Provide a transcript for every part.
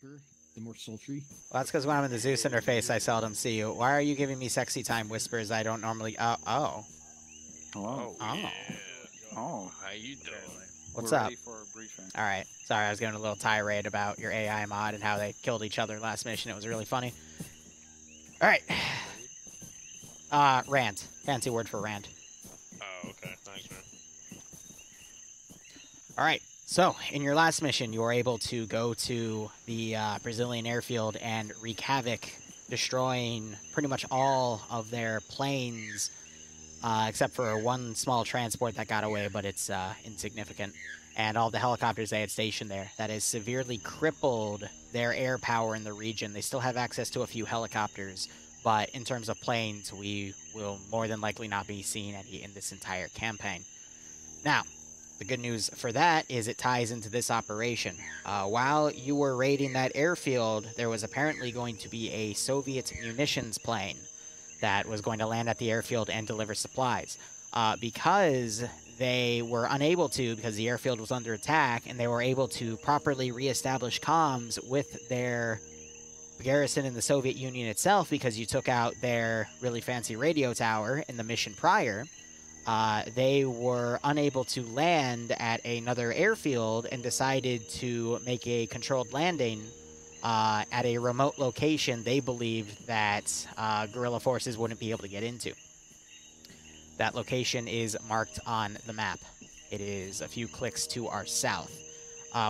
darker, the more sultry. Well, that's because when I'm in the Zeus interface, I seldom see you. Why are you giving me sexy time whispers I don't normally... Oh. Hello. Oh, yeah. Oh. How you doing? What's We're up? ready for a briefing. All right. Sorry, I was giving a little tirade about your AI mod and how they killed each other last mission. It was really funny. All right. Rant. Fancy word for rant. Oh, okay. Thanks, man. All right. So, in your last mission, you were able to go to the Brazilian airfield and wreak havoc, destroying pretty much all of their planes, except for one small transport that got away, but it's insignificant. And all the helicopters they had stationed there. That has severely crippled their air power in the region. They still have access to a few helicopters, but in terms of planes, we will more than likely not be seeing any in this entire campaign. Now, the good news for that is it ties into this operation. While you were raiding that airfield, there was apparently going to be a Soviet munitions plane that was going to land at the airfield and deliver supplies. Because they were unable to, because the airfield was under attack, and they were able to properly reestablish comms with their garrison in the Soviet Union itself, because you took out their really fancy radio tower in the mission prior, they were unable to land at another airfield and decided to make a controlled landing at a remote location they believed that guerrilla forces wouldn't be able to get into. That location is marked on the map. It is a few clicks to our south.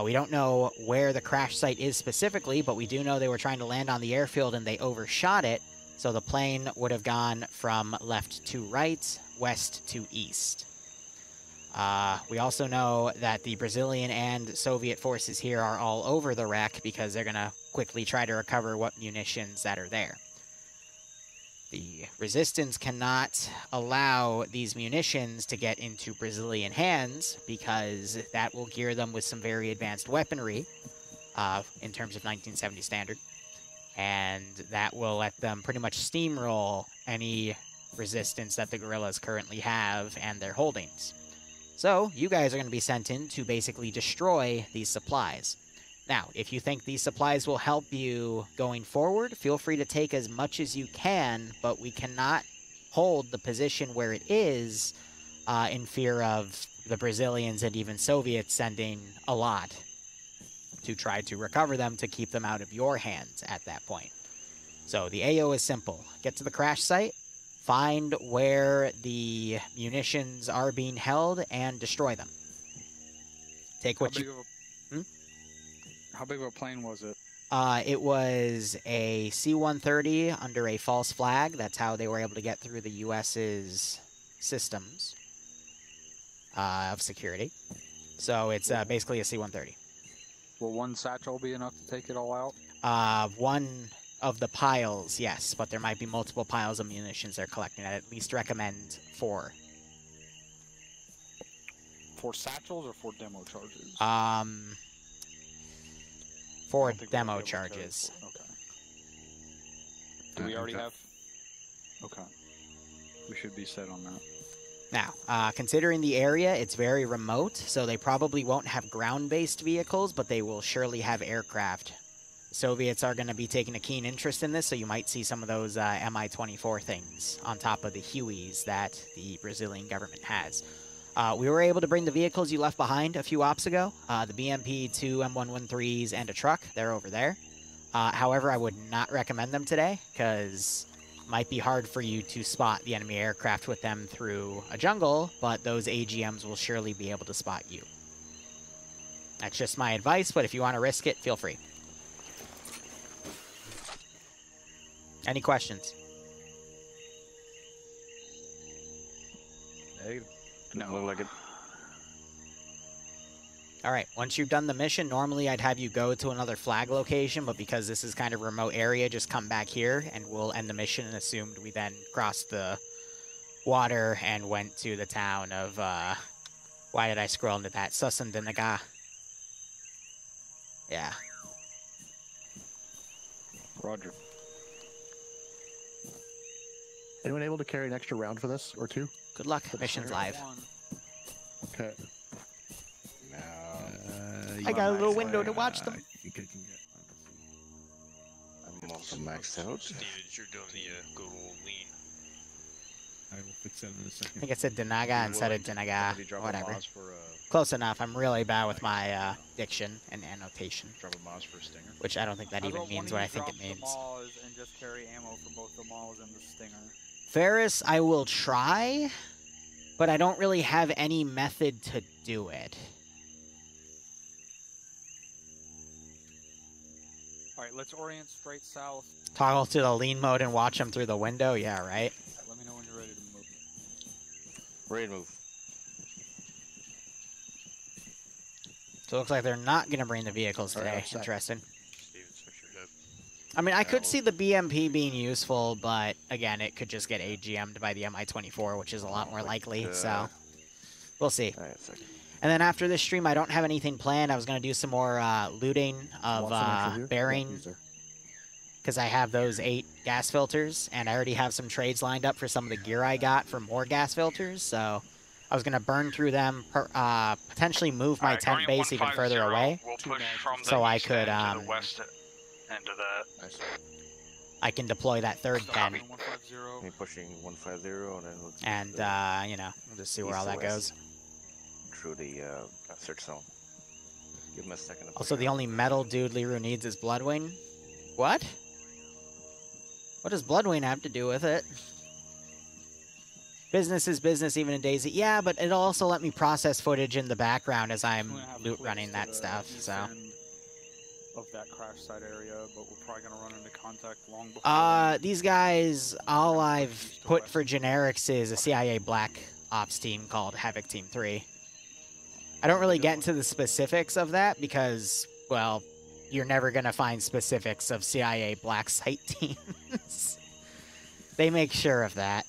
We don't know where the crash site is specifically, but we do know they were trying to land on the airfield and they overshot it, so the plane would have gone from left to right, west to east. We also know that the Brazilian and Soviet forces here are all over the wreck because they're going to quickly try to recover what munitions that are there. The resistance cannot allow these munitions to get into Brazilian hands because that will gear them with some very advanced weaponry in terms of 1970 standard. And that will let them pretty much steamroll any resistance that the guerrillas currently have and their holdings. So you guys are going to be sent in to basically destroy these supplies. Now, if you think these supplies will help you going forward, feel free to take as much as you can, but we cannot hold the position where it is in fear of the Brazilians and even Soviets sending a lot to try to recover them to keep them out of your hands at that point. So the AO is simple. Get to the crash site, find where the munitions are being held, and destroy them. Take what you... How big of a plane was it? It was a C-130 under a false flag. That's how they were able to get through the U.S.'s systems of security. So it's basically a C-130. Will one satchel be enough to take it all out? One of the piles, yes, but there might be multiple piles of munitions they're collecting. I'd at least recommend 4. 4 satchels or 4 demo charges? 4 demo charges. Okay. Do we already have... Okay. We should be set on that. Now, considering the area, it's very remote, so they probably won't have ground-based vehicles, but they will surely have aircraft. Soviets are going to be taking a keen interest in this, so you might see some of those Mi-24 things on top of the Hueys that the Brazilian government has. We were able to bring the vehicles you left behind a few ops ago, the BMP, 2 M113s, and a truck. They're over there. However, I would not recommend them today, because it might be hard for you to spot the enemy aircraft with them through a jungle, but those AGMs will surely be able to spot you. That's just my advice, but if you want to risk it, feel free. Any questions? Negative. No. Look like it. All right, once you've done the mission, normally I'd have you go to another flag location, but because this is kind of a remote area, just come back here and we'll end the mission and assumed we then crossed the water and went to the town of, why did I scroll into that? Susandanaga. Yeah. Roger. Anyone able to carry an extra round for this, or 2? Good luck. Mission's live. Okay. I got a little window to watch them. I think I can maxed out. Steven, you're doing the good old lean. I will fix that in a I second. think it said Denaga instead of Denaga. Whatever. Close enough. I'm really bad with my diction and annotation. Drop a Moz for a stinger. Which I don't think that even means what I think it means. The Moz and just carry ammo for both the Moz and the stinger. Ferris, I will try, but I don't really have any method to do it. Alright, let's orient straight south. Toggle to the lean mode and watch them through the window? Yeah, right? Let me know when you're ready to move. Ready to move. So it looks like they're not going to bring the vehicles All right, today. upset. Interesting. Steven, switch your hip. I mean, I could see the BMP being useful, but again, it could just get AGM'd by the MI-24, which is a lot more likely, so we'll see. All right, a second. And then after this stream, I don't have anything planned. I was going to do some more looting of Want some extra here? bearing, Yeah, these are- because I have those 8 gas filters, and I already have some trades lined up for some of the gear I got for more gas filters, so I was going to burn through them, potentially move my tent base even further away, We'll push from the so I east could, end to the west end of that. Nice. I can deploy that third tent, 150. Me pushing 150 and then we'll and, you know, we'll just see where all that goes. through the search zone. Give him a second. Also, the only metal dude Liru needs is Bloodwing. What? What does Bloodwing have to do with it? Business is business, even in DayZ. Yeah, but it'll also let me process footage in the background as I'm loot running that stuff, so. Of that crash site area, but we're probably gonna run into contact long before. These guys, all I've put for generics is a CIA Black Ops team called Havoc Team 3. I don't really get into the specifics of that because, well, you're never going to find specifics of CIA Black Site teams. They make sure of that.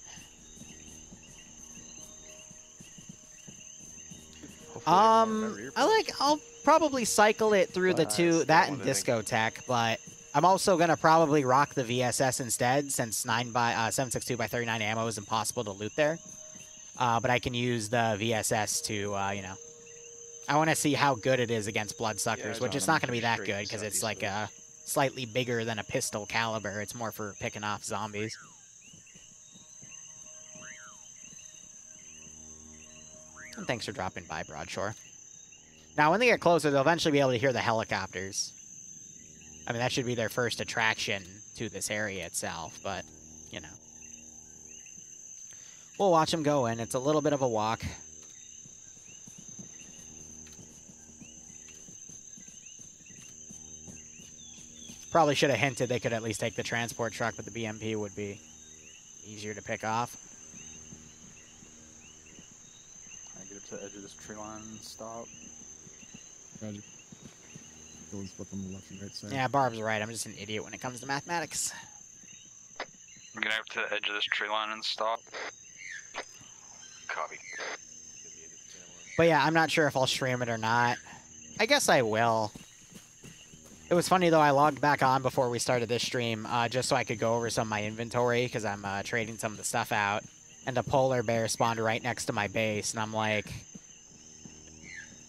I'll probably cycle it through the two, that and Discotheque, but I'm also going to probably rock the VSS instead since 7.62 by 39 ammo is impossible to loot there. But I can use the VSS to, you know, I want to see how good it is against bloodsuckers, which it's not going to be that good because it's like slightly bigger than a pistol caliber. It's more for picking off zombies. And thanks for dropping by, Broadshore. Now, when they get closer, they'll eventually be able to hear the helicopters. I mean, that should be their first attraction to this area itself, but, you know. We'll watch them go in. It's a little bit of a walk. Probably should have hinted they could at least take the transport truck, but the BMP would be easier to pick off. I get up to the edge of this tree line and stop. Roger. Go and split them on the left and right side. Yeah, Barb's right. I'm just an idiot when it comes to mathematics. We're gonna up to the edge of this tree line and stop. Copy. But yeah, I'm not sure if I'll stream it or not. I guess I will. It was funny, though, I logged back on before we started this stream, just so I could go over some of my inventory, because I'm trading some of the stuff out. And a polar bear spawned right next to my base, and I'm like,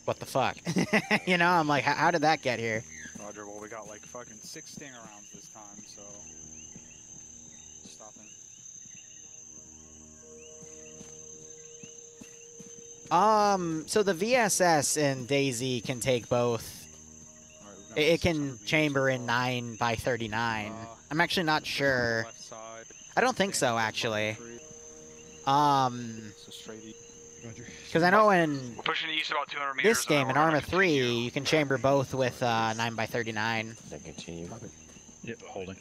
what the fuck? You know, I'm like, how did that get here? Roger, well, we got like fucking 6 stinger rounds this time, so. Stopping. So the VSS in DayZ can take both. It can chamber in 9 by 39. I'm actually not sure. I don't think so, actually. Because I know in We're pushing east about 200 meters. this game, in Arma 3, you can chamber both with 9 by 39. Then continue. Yep, holding.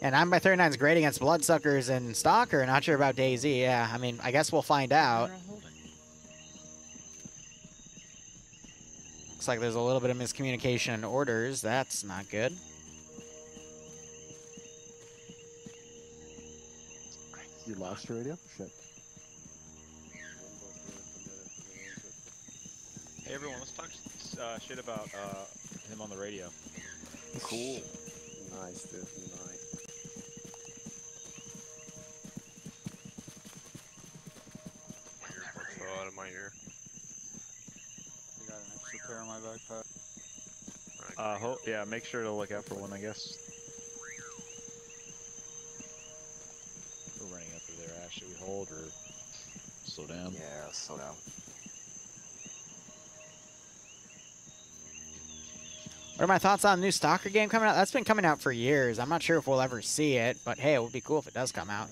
And 9 by 39 is great against bloodsuckers and Stalker. Not sure about DayZ. Yeah, I mean, I guess we'll find out. Looks like there's a little bit of miscommunication in orders. That's not good. You lost your radio? Shit. Hey everyone, let's talk shit about him on the radio. Cool. Nice, dude. Nice. My earbuds fell out of my ear. I got an extra pair in my backpack. Yeah, make sure to look out for one, I guess. We're running up through there. Should we hold or slow down? Yeah, slow down. What are my thoughts on the new Stalker game coming out? That's been coming out for years. I'm not sure if we'll ever see it, but hey, it would be cool if it does come out.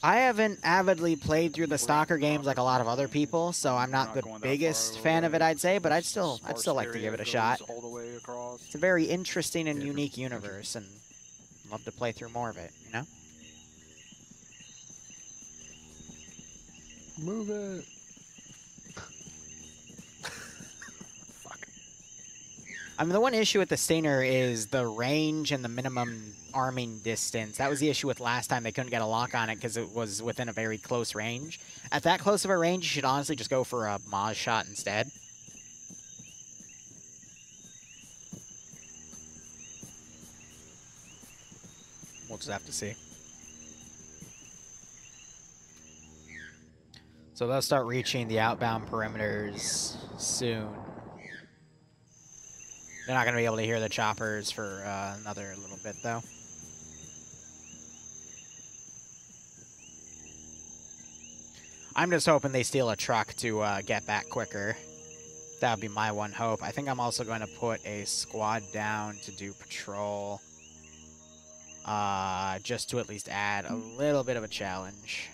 I haven't avidly played through the Stalker games like a lot of other people, so I'm not the biggest fan of it, I'd say, but I'd still like to give it a shot. It's a very interesting and unique universe, and I'd love to play through more of it, you know? Move it. I mean, the one issue with the Stinger is the range and the minimum arming distance. That was the issue with last time. They couldn't get a lock on it because it was within a very close range. At that close of a range, you should honestly just go for a Maz shot instead. We'll just have to see. So they'll start reaching the outbound perimeters soon. They're not going to be able to hear the choppers for another little bit, though. I'm just hoping they steal a truck to get back quicker. That would be my one hope. I think I'm also going to put a squad down to do patrol. Just to at least add a little bit of a challenge.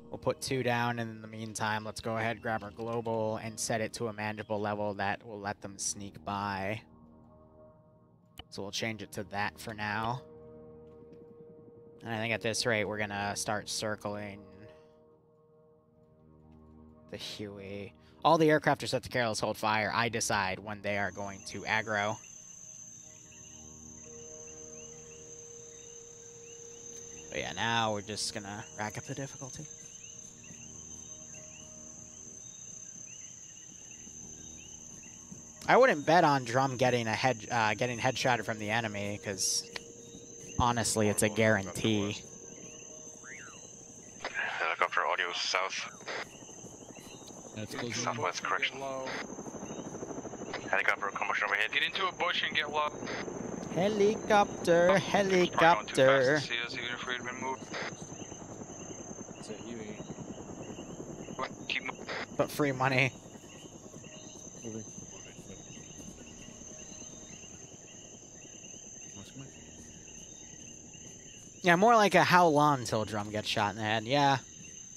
We'll put 2 down, and in the meantime, let's go ahead, grab our global, and set it to a manageable level that will let them sneak by. So we'll change it to that for now. And I think at this rate, we're going to start circling the Huey. All the aircraft are set to careless hold fire. I decide when they are going to aggro. But yeah, now we're just going to rack up the difficulty. I wouldn't bet on Drum getting headshotted from the enemy, because honestly, it's a guarantee. Helicopter audio south. That's close. Southwest correction. Helicopter commotion overhead. Get into a bush and get low. Helicopter, helicopter. See us even if we had been moved. It's a Huey. Keep moving. But free money. Moving. Yeah, more like a how long till Drum gets shot in the head. Yeah.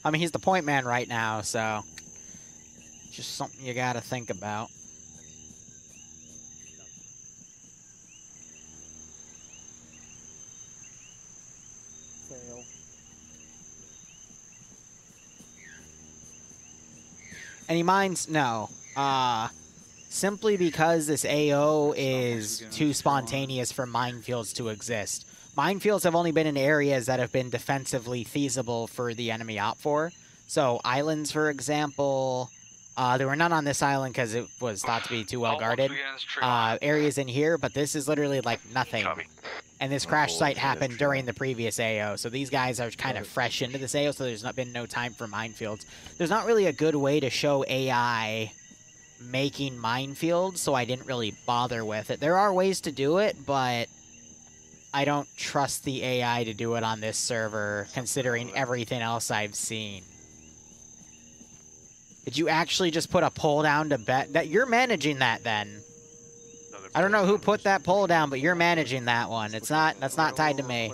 I mean, he's the point man right now, so just something you gotta think about. Fail. Any mines? No. Simply because this AO is too spontaneous for minefields to exist. Minefields have only been in areas that have been defensively feasible for the enemy OPFOR. So islands, for example, there were none on this island because it was thought to be too well guarded. Areas in here, but this is literally like nothing. And this crash site happened during the previous AO, so these guys are kind of fresh into this AO, so there's not been no time for minefields. There's not really a good way to show AI making minefields, so I didn't really bother with it. There are ways to do it, but I don't trust the AI to do it on this server, considering everything else I've seen. Did you actually just put a pole down to bet that you're managing that then? I don't know who put that pole down, but you're managing that one. That's not tied to me.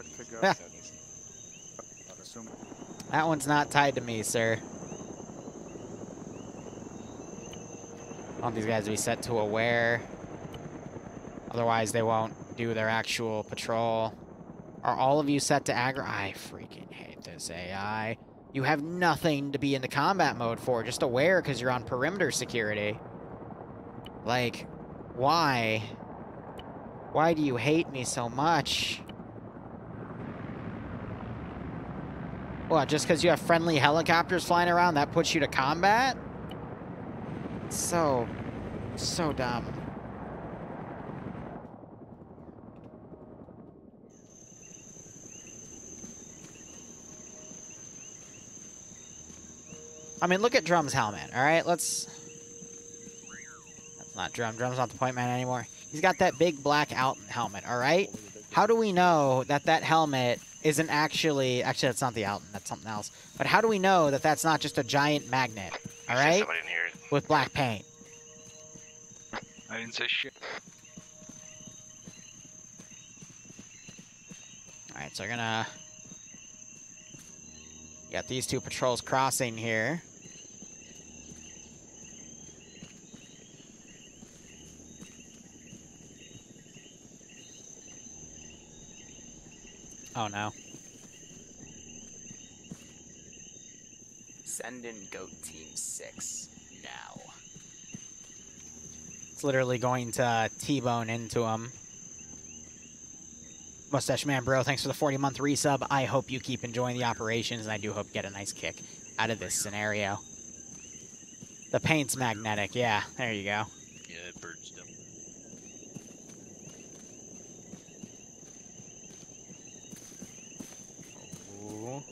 That one's not tied to me, sir. I want these guys to be set to aware. Otherwise, they won't do their actual patrol. Are all of you set to aggro? I freaking hate this AI. You have nothing to be in the combat mode for. Just aware because you're on perimeter security. Like, why? Why do you hate me so much? What, just because you have friendly helicopters flying around, that puts you to combat? So dumb. I mean, look at Drum's helmet, all right? That's not Drum. Drum's not the point man anymore. He's got that big black helmet, all right? How do we know that that helmet isn't actually... Actually, that's not the Alton. That's something else. But how do we know that that's not just a giant magnet, all right? Somebody in here. With black paint. I didn't say shit. All right, so we're gonna get these two patrols crossing here. Oh no. Send in Goat Team 6 now. It's literally going to T-bone into him. Mustache Man Bro, thanks for the 40-month resub. I hope you keep enjoying the operations, and I do hope you get a nice kick out of this scenario. The paint's magnetic. Yeah, there you go. Yeah, it burns them. Ooh.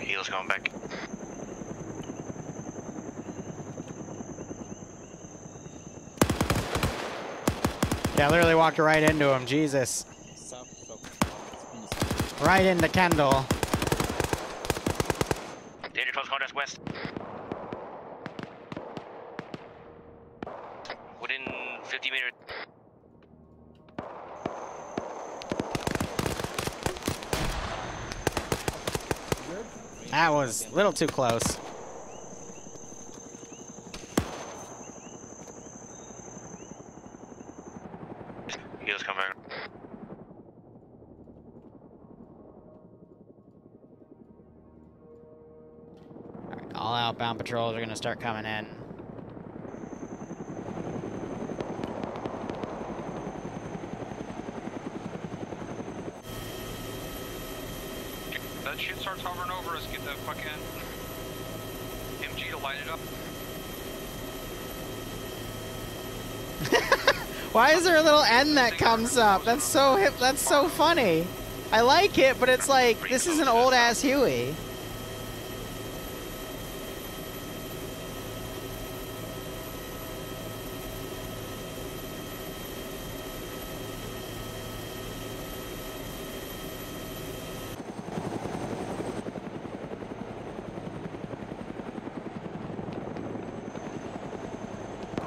Heel's going back. Yeah, I literally walked right into him. Jesus. Right into Kendall. Danger close contact west. Within 50 meters. That was a little too close. Heels come back. All outbound patrols are going to start coming in. If that shit starts hovering over us, get that fucking MG to light it up. Why is there a little N that comes up? That's so hip. That's so funny. I like it, but it's like, this is an old-ass Huey.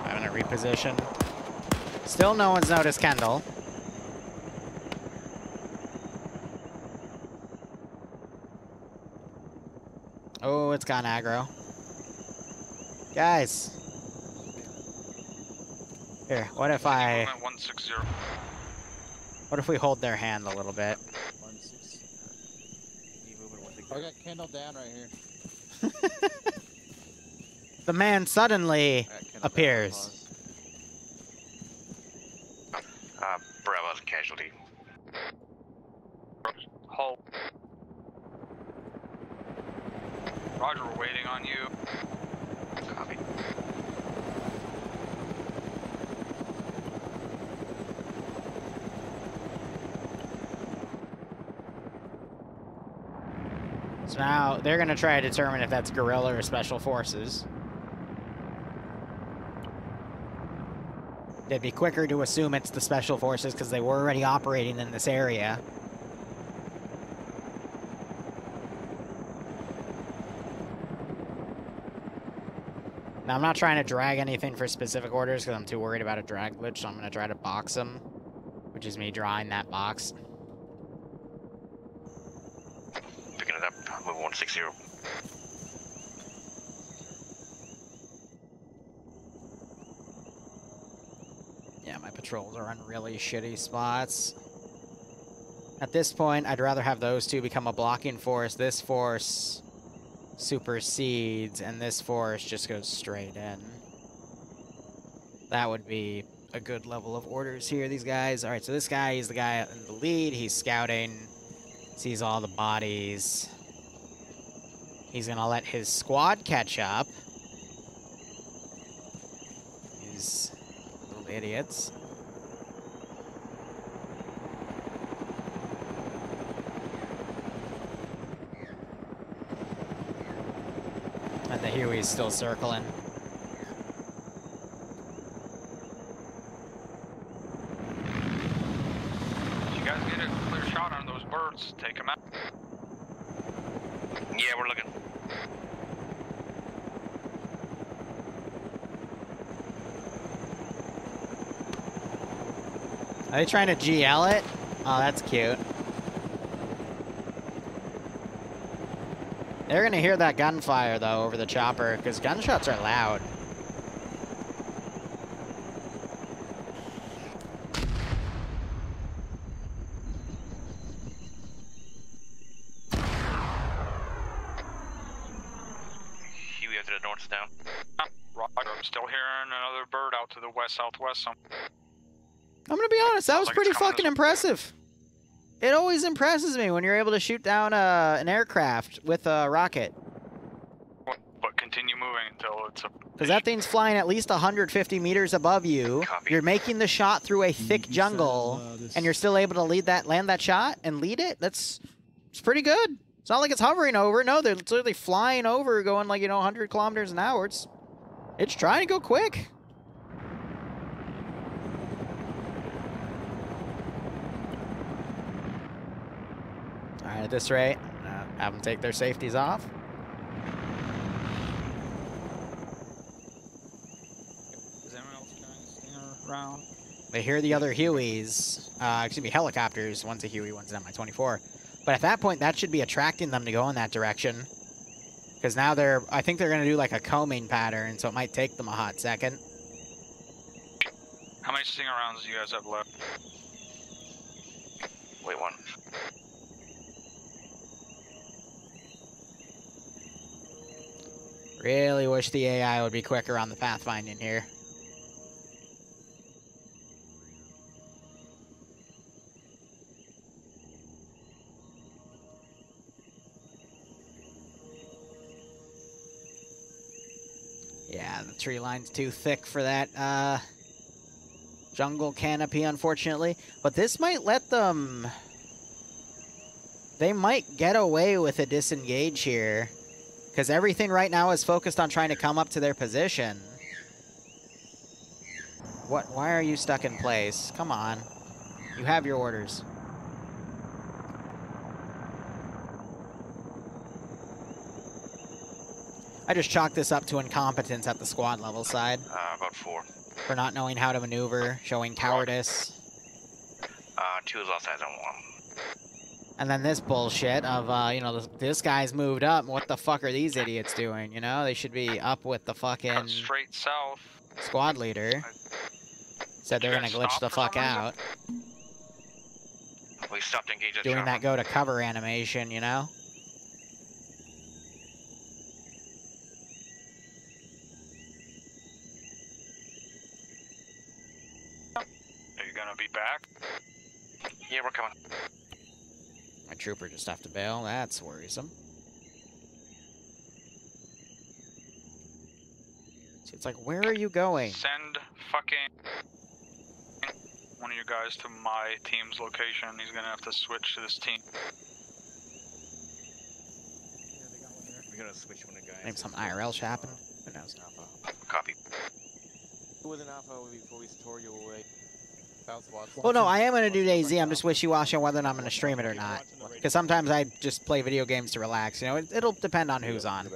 I'm gonna reposition. Still no one's noticed Kendall. Oh, it's gone aggro. Guys. Here, what if I... 160. What if we hold their hand a little bit? I got Kendall down right here. The man suddenly appears. Bravo's a casualty. Halt. Roger, we're waiting on you. Copy. So now they're going to try to determine if that's guerrilla or special forces. It'd be quicker to assume it's the special forces because they were already operating in this area. Now, I'm not trying to drag anything for specific orders because I'm too worried about a drag glitch, so I'm going to try to box them, which is me drawing that box. Picking it up. Move 160. Yeah, my patrols are in really shitty spots. At this point, I'd rather have those two become a blocking force. This force supersedes, and this force just goes straight in. That would be a good level of orders here, these guys. All right, so this guy, he's the guy in the lead. He's scouting, sees all the bodies. He's going to let his squad catch up. He's idiots. And the Huey's still circling. If you guys get a clear shot on those birds, take them out. Yeah, we're looking. Are they trying to GL it? Oh, that's cute. They're gonna hear that gunfire, though, over the chopper, because gunshots are loud. Huey up to the north down. Roger, I'm still hearing another bird out to the west-southwest. I'm gonna be honest, that was like pretty it's coming fucking this- impressive. It always impresses me when you're able to shoot down an aircraft with a rocket. But continue moving until it's a... Because that thing's flying at least 150 meters above you. Copy. You're making the shot through a thick You jungle, said, this- and you're still able to land that shot and lead it. It's pretty good. It's not like it's hovering over. No, they're literally flying over, going like 100 kilometers an hour. It's trying to go quick. All right, at this rate, have them take their safeties off. Is anyone else carrying a stinger around? They hear the other Hueys, excuse me, helicopters. One's a Huey, one's an Mi-24. But at that point, that should be attracting them to go in that direction. Because now I think they're going to do like a combing pattern, so it might take them a hot second. How many stinger rounds do you guys have left? Wait, one. Really wish the AI would be quicker on the pathfinding here. Yeah, the tree line's too thick for that jungle canopy, unfortunately. But this might let them... They might get away with a disengage here. Because everything right now is focused on trying to come up to their position. Why are you stuck in place? Come on. You have your orders. I just chalk this up to incompetence at the squad level side. About 4. For not knowing how to maneuver, showing cowardice. 2 is offsides on 1. And then this bullshit of, this guy's moved up. What the fuck are these idiots doing, They should be up with the fucking Cut straight south. squad leader. Said they're gonna glitch the fuck out. We stopped engaging. Doing that go to cover animation, Are you gonna be back? Yeah, we're coming. My trooper just have to bail. That's worrisome. See, it's like, where are you going? Send fucking one of you guys to my team's location. He's gonna have to switch to this team. We're gonna switch one of the guys. Maybe some IRL shit happened. Who knows? Copy. With an alpha before we tore you away. Well, no, I am going to do DayZ. I'm just wishy-washy on whether or not I'm going to stream it or not. Because sometimes I just play video games to relax. It'll depend on who's on.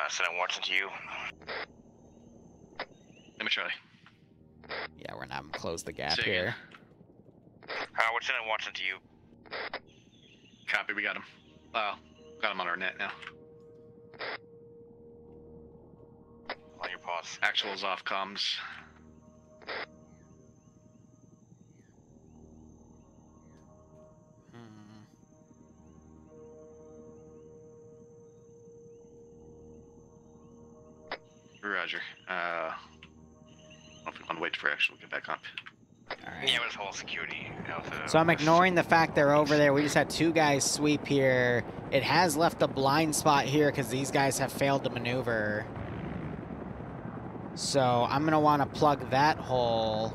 Sending Watson to you. Let me try. Yeah, we're going to have him close the gap Say here. We're sending Watson to you. Copy, we got him. Got him on our net now. On your pause. Actuals off comms. Roger. If we want to wait for actual, we'll get back up. Yeah, with whole security. So I'm ignoring the fact they're over there. We just had 2 guys sweep here. It has left a blind spot here because these guys have failed to maneuver. So I'm going to want to plug that hole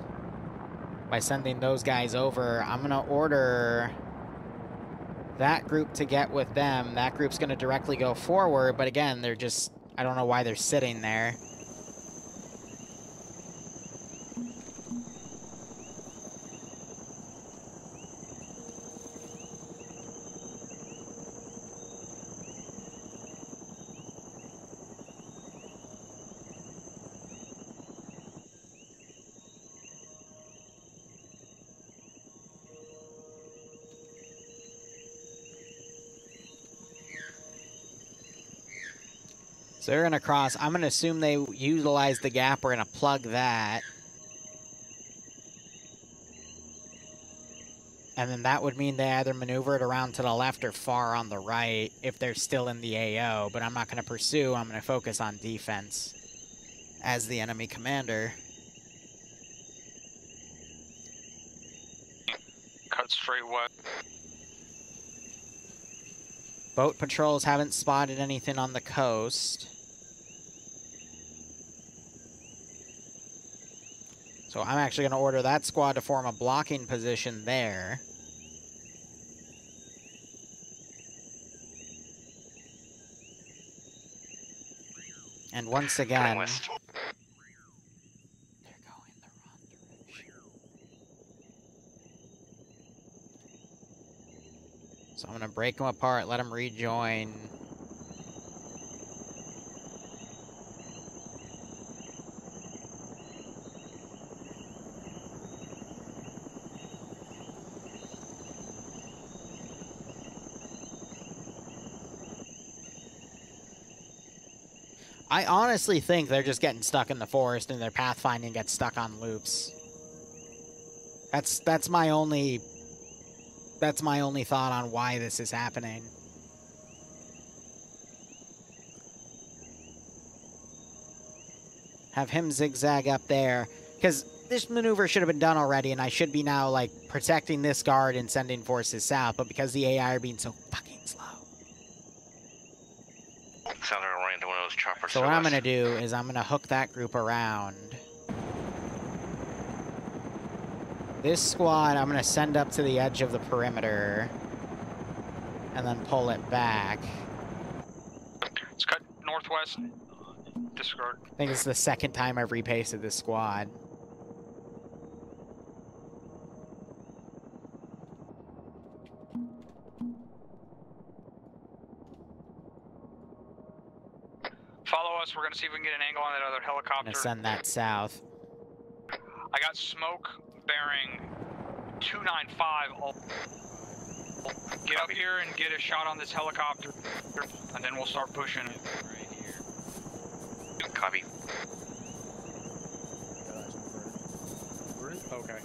by sending those guys over. I'm going to order that group to get with them. That group's going to directly go forward, but again, they're just, I don't know why they're sitting there. So they're going to cross. I'm going to assume they utilize the gap. We're going to plug that. And then that would mean they either maneuver it around to the left or far on the right if they're still in the AO. But I'm not going to pursue. I'm going to focus on defense as the enemy commander. Cut straight west. Boat patrols haven't spotted anything on the coast. So I'm actually going to order that squad to form a blocking position there. And once again, they're going the wrong direction. So I'm going to break them apart, let them rejoin. I honestly think they're just getting stuck in the forest and their pathfinding gets stuck on loops. That's my only thought on why this is happening. Have him zigzag up there, because this maneuver should have been done already, and I should be now like protecting this guard and sending forces south, but because the AI are being so fucking slow. Sounds like we're into one of those choppers. So what I'm going to do is I'm going to hook that group around. This squad I'm going to send up to the edge of the perimeter and then pull it back. Let's cut northwest. Disregard. I think it's the second time I've repasted this squad. Follow us. We're going to see if we can get an angle on that other I'm helicopter. going to send that south. I got smoke bearing 295. Get up here and get a shot on this helicopter, and then we'll start pushing it. Right here. Copy. Okay.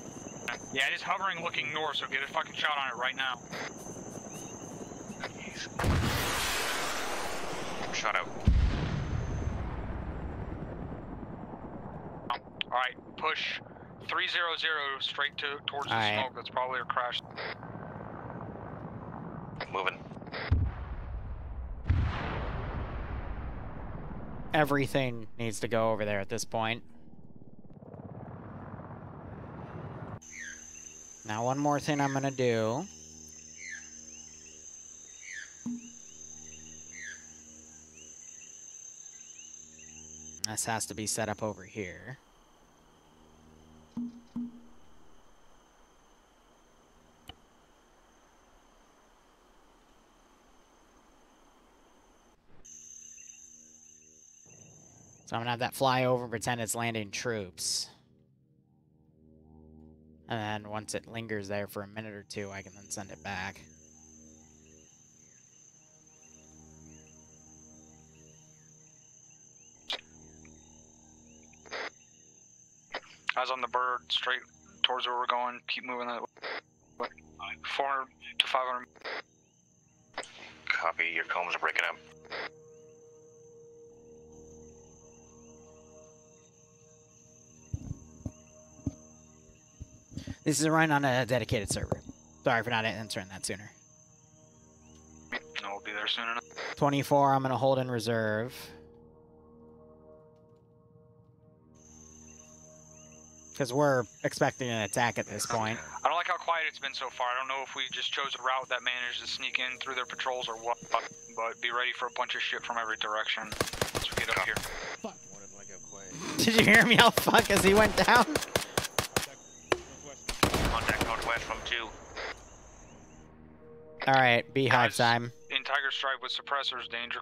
Yeah, it is hovering looking north, so get a fucking shot on it right now. Shot out. Alright, push 300 straight towards the smoke. That's probably a crash. Moving. Everything needs to go over there at this point. Now one more thing I'm going to do. This has to be set up over here. So I'm going to have that fly over and pretend it's landing troops. And then once it lingers there for a minute or two, I can then send it back. Eyes on the bird, straight towards where we're going. Keep moving that way. 400 to 500. Copy. Your combs are breaking up. This is a run on a dedicated server. Sorry for not answering that sooner. No, we'll be there soon enough. 24, I'm going to hold in reserve. Because we're expecting an attack at this point. I don't like how quiet it's been so far. I don't know if we just chose a route that managed to sneak in through their patrols or what, but be ready for a bunch of shit from every direction once we get up here. Fuck. Did you hear him yell fuck as he went down? Contact northwest from 2. Alright, beehive Guys, time. In Tiger Stripe with suppressors, danger.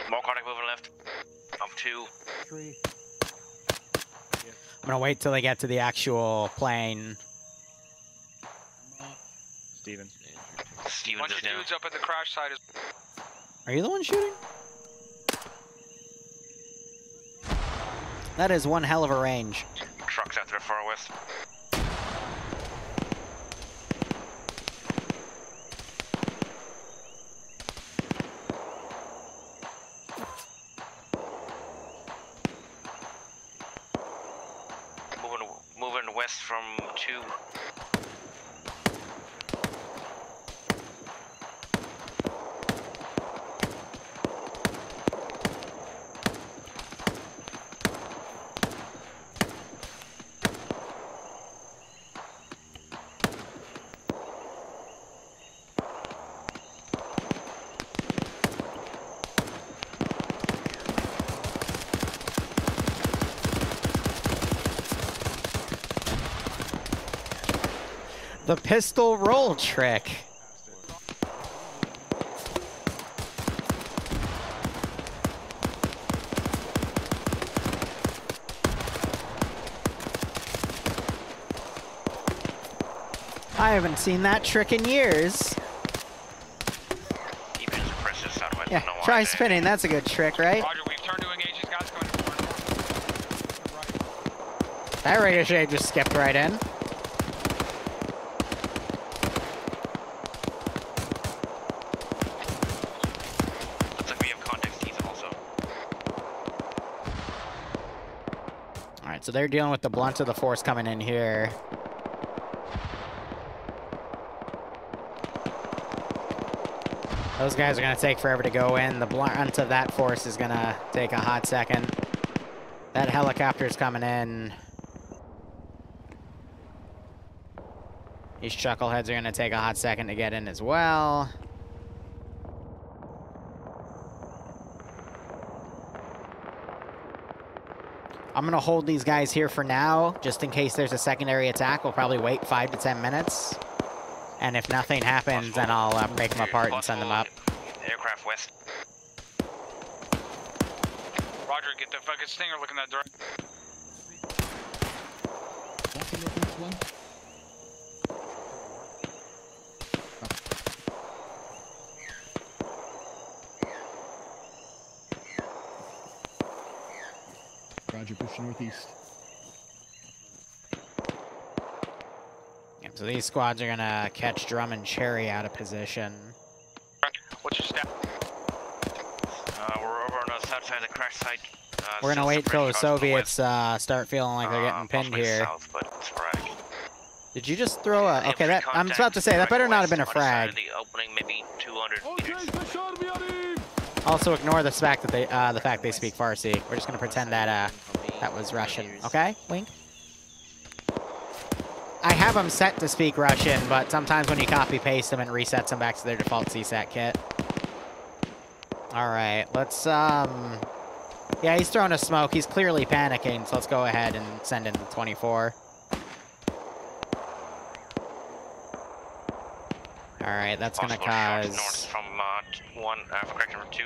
More contact moving left. From 2. 3. I'm gonna wait till they get to the actual plane. Steven. Stevens Bunch is of down. dudes up at the crash site is. Are you the one shooting? That is one hell of a range. Trucks out to the far west. Moving west from 2. The pistol roll trick. I haven't seen that trick in years. Even suppressors southwest. Yeah, try spinning. That's a good trick, right? Roger, we've turned to engage these guys going to That ricochet just skipped right in. Looks like we have context teeth also. Alright, so they're dealing with the blunt of the force coming in here. Those guys are going to take forever to go in. The blunt of that force is going to take a hot second. That helicopter's coming in. These chuckleheads are going to take a hot second to get in as well. I'm going to hold these guys here for now, just in case there's a secondary attack. We'll probably wait 5 to 10 minutes. And if nothing happens, then I'll break them apart and send them up. Aircraft west. Roger, get the fucking Stinger looking that direction. Roger, push northeast. Yep, so these squads are gonna catch Drum and Cherry out of position. What's your stat? We're over on the south side of the crash site. We're gonna wait till the Soviets start feeling like they're getting pinned here. South, but it's sporadic. Did you just throw a... Okay, that I'm about to say, that better not have been a frag. The opening, maybe 200 meters. Also ignore the fact that they speak Farsi. We're just gonna pretend that that was Russian. Okay, Wink? I have them set to speak Russian, but sometimes when you copy-paste them and resets them back to their default CSAT kit. Alright, let's, yeah, he's throwing a smoke. He's clearly panicking, so let's go ahead and send in the 24. Alright, that's gonna cause... north from 1, correction, 2.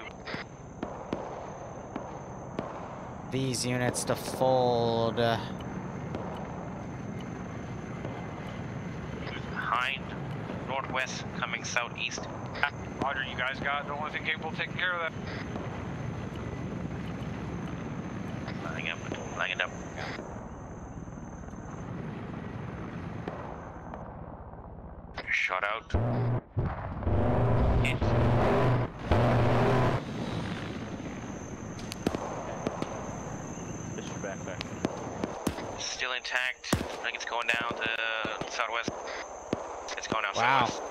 These units to fold... Behind, northwest, coming southeast. Roger, you guys got the only thing capable of taking care of that. Line it up. Shot out. Hit. still intact. I think it's going down to southwest. It's going down Wow. southwest.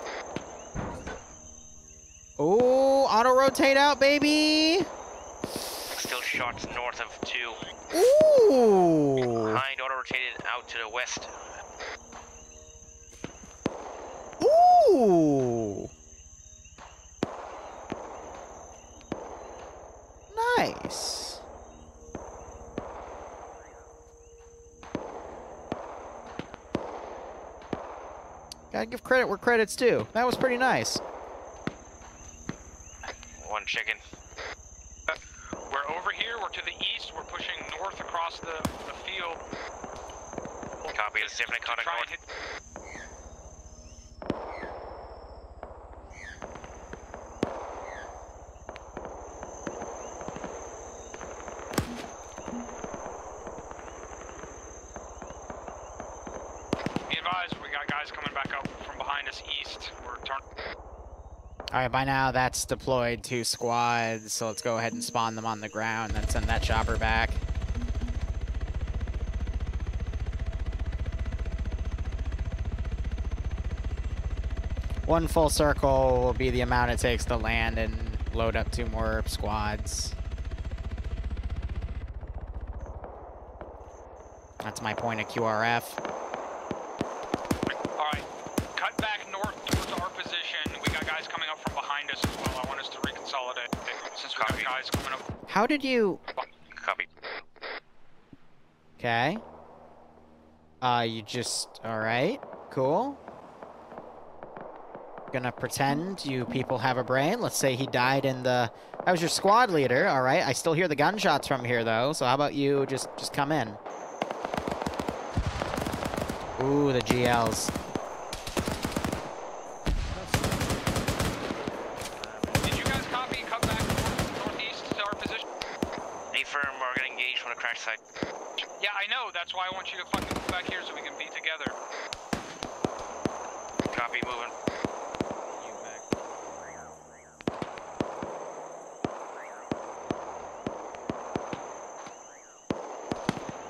Oh, auto rotate out, baby. Still shots north of 2. Ooh. Behind, auto rotated out to the west. Ooh. Nice. Gotta give credit where credit's due. That was pretty nice. One chicken. We're over here. We're to the east. We're pushing north across the field. Copy. It's definitely caught Try north. and hit. Be advised, we got guys coming back up from behind us east. We're turning. Alright, by now that's deployed 2 squads, so let's go ahead and spawn them on the ground, then send that chopper back. One full circle will be the amount it takes to land and load up 2 more squads. That's my point of QRF. Alright, cut back north towards our position. We got guys coming up from behind us as well. I want us to reconsolidate since we got guys coming up. How did you... Copy. Okay. You just... Alright, cool. Gonna pretend you people have a brain. Let's say he died in the... That was your squad leader, alright. I still hear the gunshots from here, though, so how about you just come in? Ooh, the GLs. Did you guys copy? Cut back northeast to our position? Affirm, we're gonna engage from the crash site. Yeah, I know. That's why I want you to fucking move back here so we can be together. Copy, moving.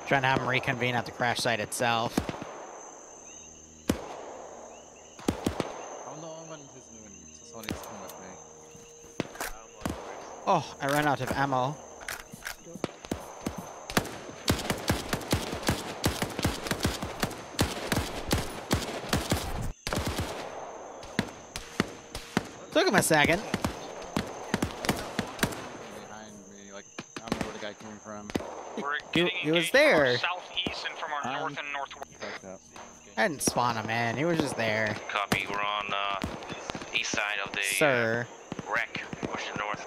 Trying to have them reconvene at the crash site itself. Oh, I ran out of ammo. Took him a second. Behind me, like, I don't know where the guy came from. We're He was there. From our southeast and from our north and northwest. I didn't spawn him in. He was just there. Copy, we're on east side of the Sir. wreck. Pushing north.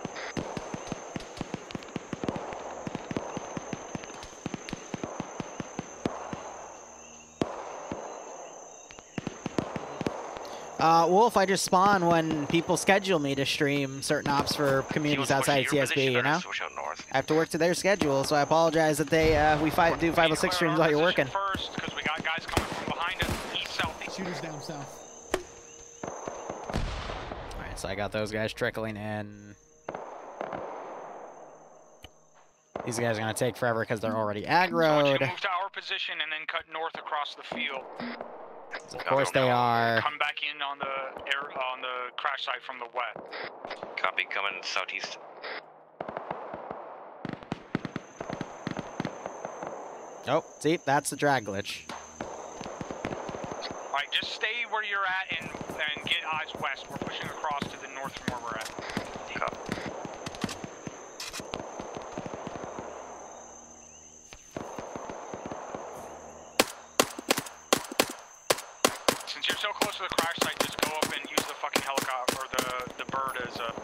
Wolf, I just spawn when people schedule me to stream certain ops for communities outside of TSB, you know? I have to work to their schedule, so I apologize that they, we do 506 streams while you're working. First, because we got guys coming from behind us, east, southeast. Shooters down south. Alright, so I got those guys trickling in. These guys are going to take forever because they're already So I want you aggroed. to move to our position and then cut north across the field. Of course they are. Come back in on the crash site from the west. Copy, coming southeast. Oh, see, that's the drag glitch. Alright, just stay where you're at and get eyes west. We're pushing across to the north from where we're at. Copy. Since you're so close to the crash site, just go up and use the fucking helicopter or the bird as a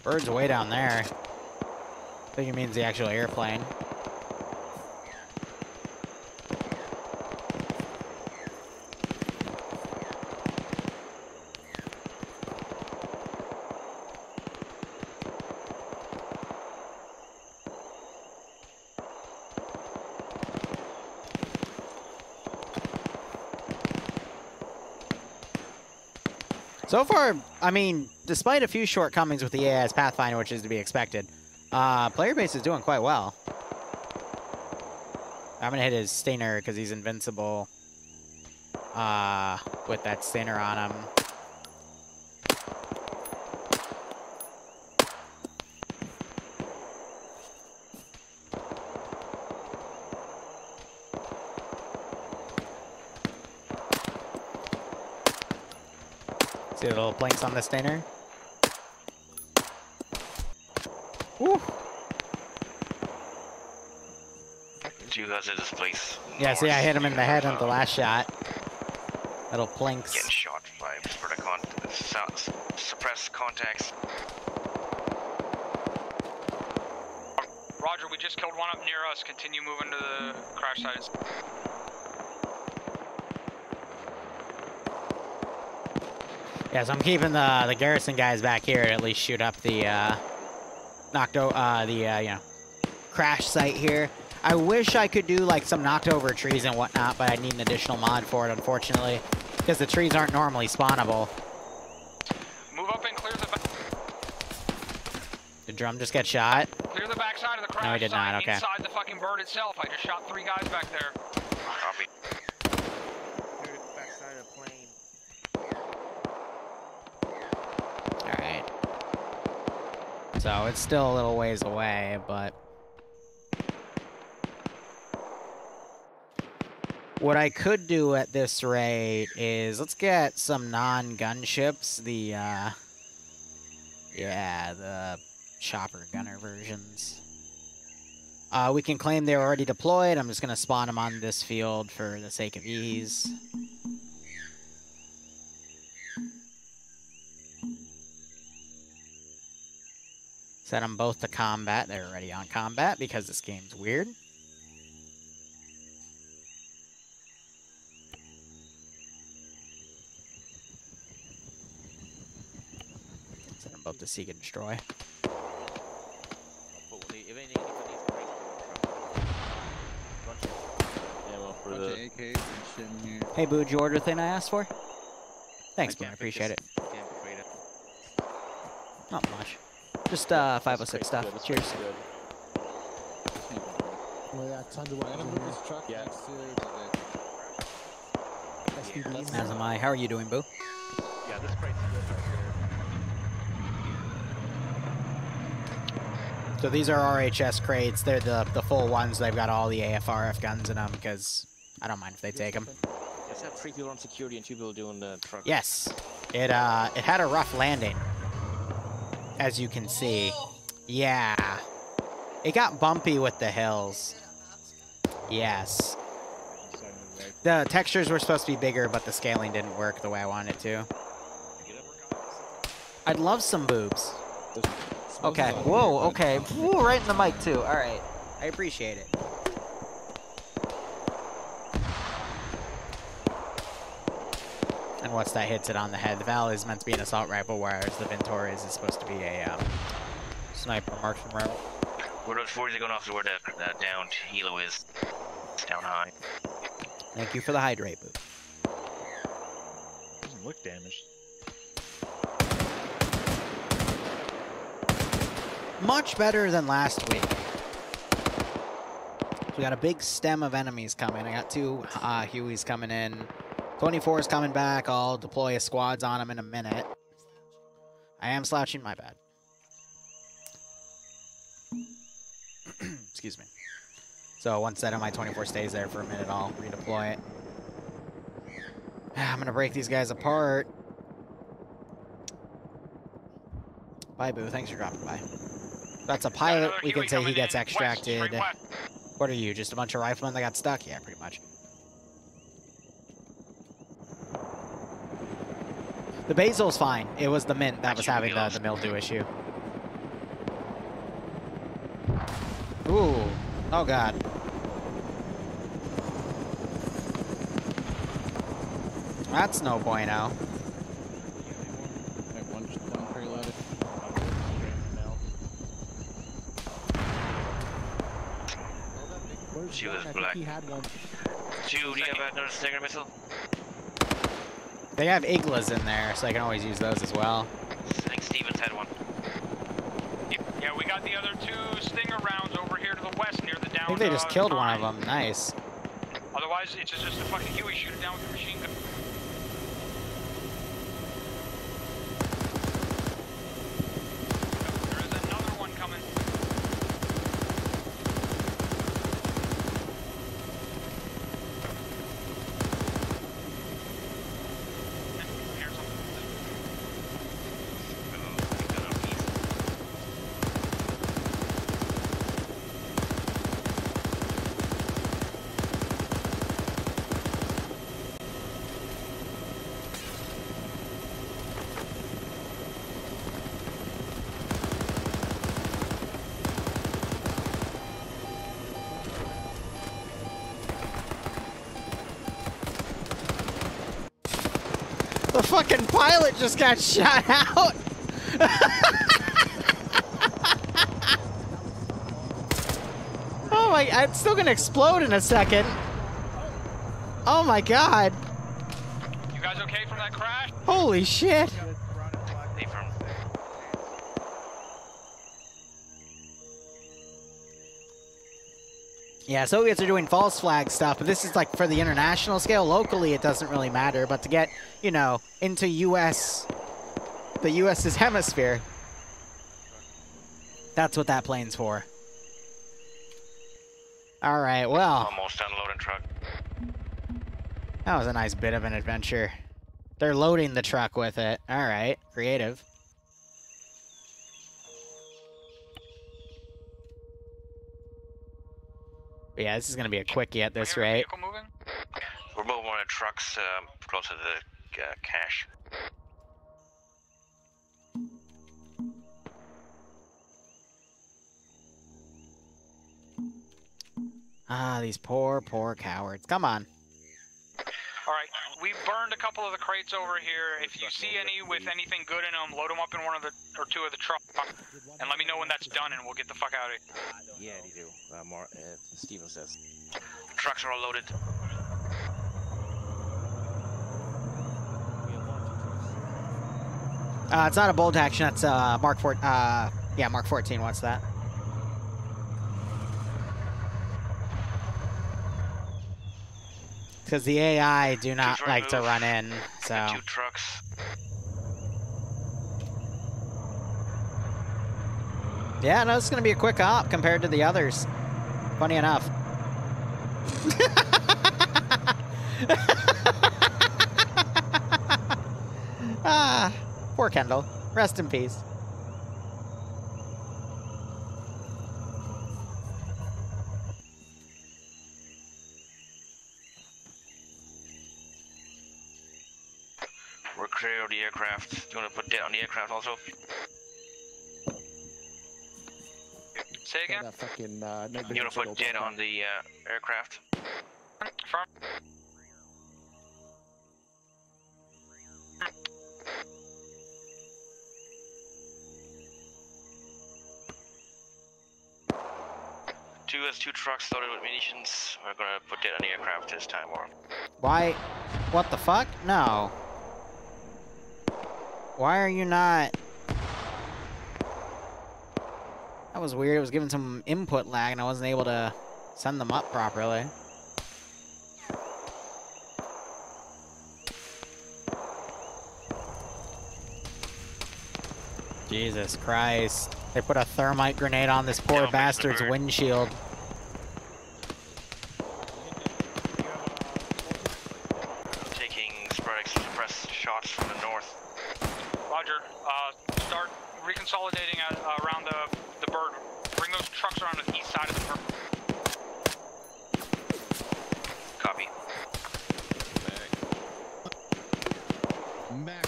Bird's way down there. I think it means the actual airplane. So far, I mean, despite a few shortcomings with the AIS Pathfinder, which is to be expected, player base is doing quite well. I'm gonna hit his stinger because he's invincible. With that stinger on him. See the little planks on the stinger? Woo! You guys at this place. Yeah, see, I hit him in the head on the last shot. Little planks. Getting shot by for the suppress contacts. Roger, we just killed one up near us. Continue moving to the crash site. Yeah, so I'm keeping the garrison guys back here to at least shoot up the crash site here. I wish I could do like some knocked over trees and whatnot, but I need an additional mod for it, unfortunately, because the trees aren't normally spawnable. Move up and clear the back. Did Drum just get shot? Clear the back side of the crash No, he did not. site Okay. inside the fucking bird itself. I just shot 3 guys back there. Copy. Backside of the plane. All right. So it's still a little ways away, but what I could do at this rate is let's get some non-gunships. The chopper gunner versions. We can claim they're already deployed. I'm just gonna spawn them on this field for the sake of ease. Set them both to combat. They're already on combat because this game's weird. Set them both to seek and destroy. Hey, Boo, did you order the thing I asked for? Thanks, Boo. I appreciate it. Not much. Just 506 stuff. Cheers. Well, yeah, it's under what move his truck next to SDB. As am I. How are you doing, Boo? Yeah, this price is good right here. So these are RHS crates. They're the full ones. They've got all the AFRF guns in them because I don't mind if they take them. Let's have 3 people on security and 2 people doing the truck. Yes. It had a rough landing, as you can see. Yeah. It got bumpy with the hills. Yes. The textures were supposed to be bigger, but the scaling didn't work the way I wanted it to. I'd love some boobs. Okay. Whoa, okay. Whoa, right in the mic, too. All right. I appreciate it. And once that hits it on the head, the Val is meant to be an assault rifle, whereas the Ventor is supposed to be a sniper marksman rifle. We're those 40s are going off to where that downed helo is. It's down high. Thank you for the hydrate, Boo. Doesn't look damaged. Much better than last week. So we got a big stem of enemies coming. I got 2 Hueys coming in. 24 is coming back. I'll deploy a squads on them in a minute. I am slouching, my bad. Excuse me. So once that my 24 stays there for a minute, I'll redeploy it. I'm gonna break these guys apart. Bye, Boo. Thanks for dropping by. That's a pilot. We can say he gets extracted. What are you, just a bunch of riflemen that got stuck? Yeah, pretty much. The basil's fine. It was the mint that was having the mildew issue. Ooh. Oh, God. That's no bueno. One preloaded. She was black. He had one. Do you have another Stinger missile? They have Iglas in there, so I can always use those as well. I think Stevens had one. Yeah, we got the other 2 Stinger rounds over here to the west near the down think they just killed one of them. Nice. Otherwise, it's just a fucking Huey. Shoot it down with your machine gun. There is another one coming. Here's something. The fucking pilot just got shot out. Oh my, it's still gonna explode in a second. Oh my god. You guys okay from that crash? Holy shit. Yeah, Soviets are doing false flag stuff, but this is like for the international scale. Locally, it doesn't really matter, but to get, you know, into the U.S.'s hemisphere, that's what that plane's for. All right, well. Almost unloading truck. That was a nice bit of an adventure. They're loading the truck with it. All right, creative. But yeah, this is gonna be a quickie at this rate. We're moving one of the trucks closer to the cache. Ah, these poor, poor cowards. Come on. Alright, we burned a couple of the crates over here. If you see any with anything good in them, load them up in one of the, or two of the trucks, and let me know when that's done and we'll get the fuck out of here. Yeah, they do. Steven says. Trucks are all loaded. It's not a bolt action, that's Mark 14. Yeah, Mark 14 wants that. Because the AI do not like to run in, so. 2 trucks. Yeah, no, this is going to be a quick op compared to the others. Funny enough. Ah, poor Kendall. Rest in peace. We're clear of the aircraft. Do you want to put debt on the aircraft also? Say again? That fucking, You want to put debt on the aircraft? Firm. Has 2 trucks loaded with munitions. We're gonna put debt on the aircraft this time, or? Why? What the fuck? No. Why are you not? That was weird. It was giving some input lag and I wasn't able to send them up properly. Jesus Christ. They put a thermite grenade on this poor bastard's windshield. Taking sporadic suppressed shots from the north. Roger. Start reconsolidating around the bird. Bring those trucks around to the east side of the bird. Copy. Back.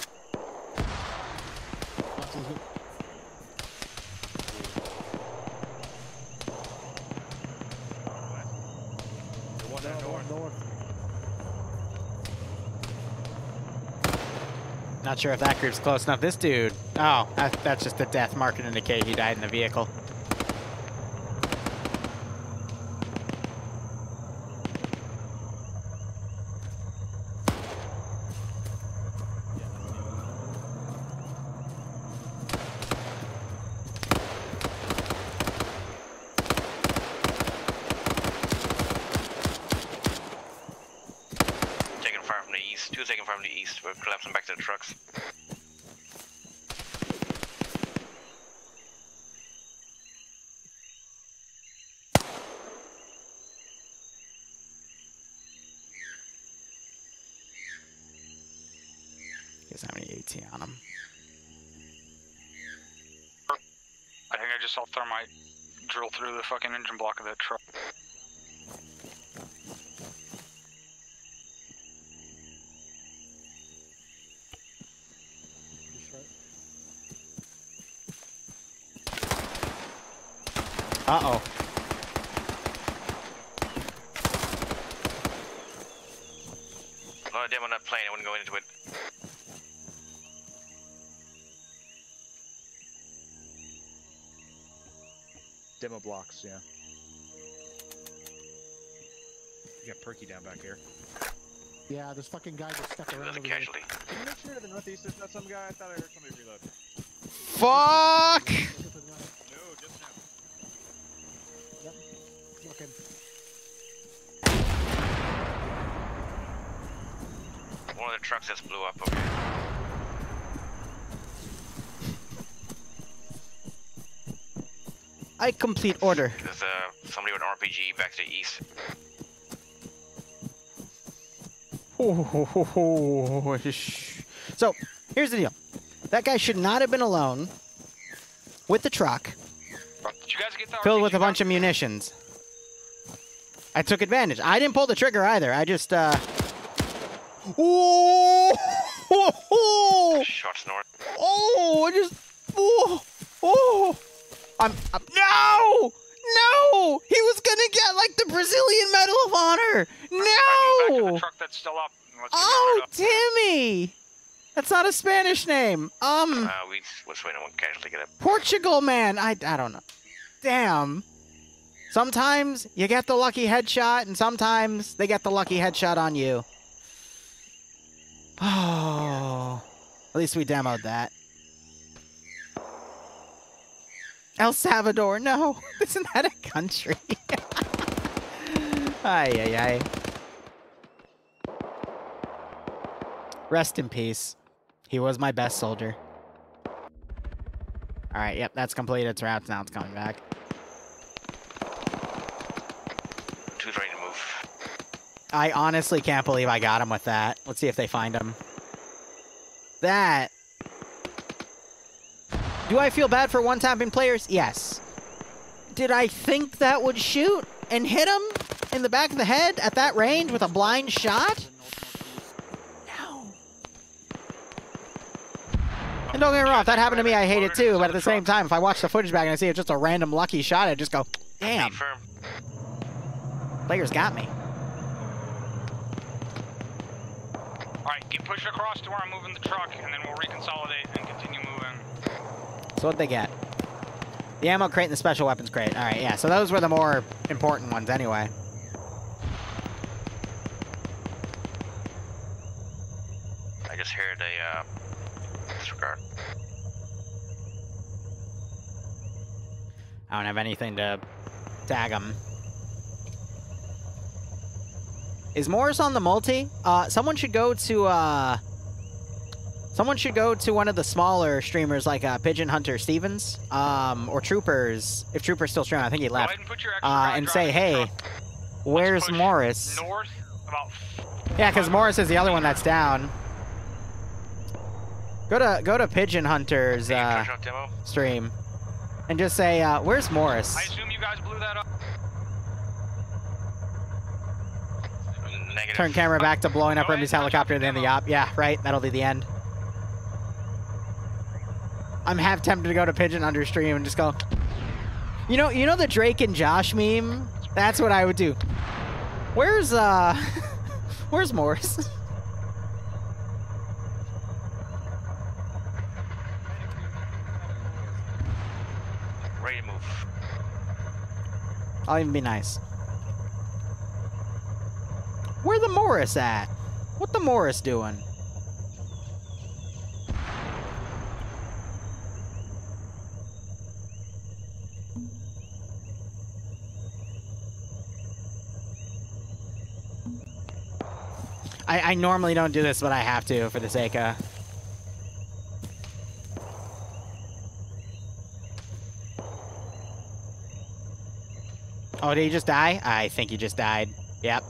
Not sure if that group's close enough. This dude, oh, that's just a death mark to indicate he died in the vehicle. trucks. He doesn't have any AT on him. I think I just saw thermite drill through the fucking engine block of that truck. Uh-oh. No demo on that plane, I wouldn't go into it. Demo blocks, yeah. You got Perky down back here. Yeah, this fucking guy just stuck around There's a over there. casualty. Can you make sure to the northeast there's not some guy? I thought I heard somebody reload. Fuck! No, just now. Yep. Looking. One of the trucks just blew up over here. I complete order. There's somebody with an RPG back to the east. So, here's the deal. That guy should not have been alone with the truck Did you guys get the filled RPG with a bunch back? of munitions. I took advantage. I didn't pull the trigger either. I just, Shots north. Oh, I just. Oh. No! No! He was gonna get, like, the Brazilian Medal of Honor! Back to the No! truck that's still up. Let's get Oh, mounted up. Timmy! That's not a Spanish name. Let's wait on one casualty get up. Portugal, man. I don't know. Damn. Sometimes you get the lucky headshot, and sometimes they get the lucky headshot on you. Oh. At least we demoed that. El Salvador, no. Isn't that a country? Ay, ay, ay. Rest in peace. He was my best soldier. Alright, yep, that's completed its routes. Now it's coming back. Two's ready to move. I honestly can't believe I got him with that. Let's see if they find him. That. Do I feel bad for one-tapping players? Yes. Did I think that would shoot and hit him in the back of the head at that range with a blind shot? No. And don't get me wrong, if that happened to me, I hate it too. But at the same time, if I watch the footage back and I see it's just a random lucky shot, I just go, damn. Firm. Players got me. Alright, get pushed across to where I'm moving the truck, and then we'll reconsolidate and continue moving. So what'd they get? The ammo crate and the special weapons crate. All right, yeah. So those were the more important ones anyway. I just heard a disregard. I don't have anything to tag them. Is Morris on the multi? Someone should go to one of the smaller streamers like Pigeon Hunter Stevens, or Troopers. If Troopers still streaming, I think he Go left. ahead and put your extra And drive say, in the hey, truck. where's push Morris? North, about Yeah, because Morris is the other one that's down. Go to Pigeon Hunter's Truck demo. stream, and just say, where's Morris? I assume you guys blew that up. Negative. Turn camera back to blowing up Go ahead Remy's and helicopter and then the op. Yeah, right. That'll be the end. I'm half tempted to go to Pigeon Hunter stream and just go. You know the Drake and Josh meme? That's what I would do. Where's where's Morris? Ready to move. I'll even be nice. Where the Morris at? What the Morris doing? I normally don't do this, but I have to for the sake of Oh, did he just die? I think he just died. Yep.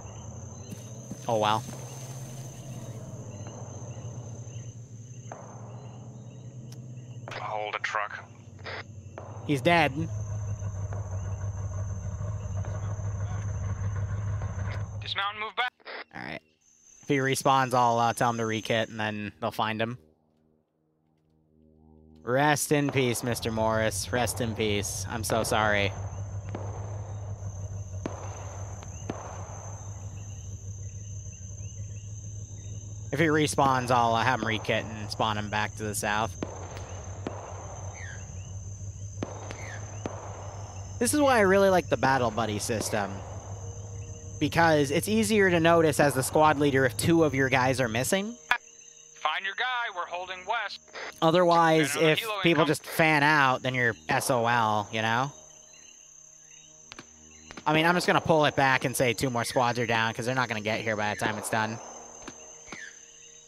Oh, well. Hold a truck. He's dead. Dismount and move back. Alright. If he respawns, I'll tell him to rekit, and then they'll find him. Rest in peace, Mr. Morris. Rest in peace. I'm so sorry. If he respawns, I'll have him rekit and spawn him back to the south. This is why I really like the Battle Buddy system. Because it's easier to notice as the squad leader if 2 of your guys are missing. Find your guy. We're holding west. Otherwise, if Hilo people income. just fan out, then you're SOL, you know? I mean, I'm just going to pull it back and say 2 more squads are down, because they're not going to get here by the time it's done.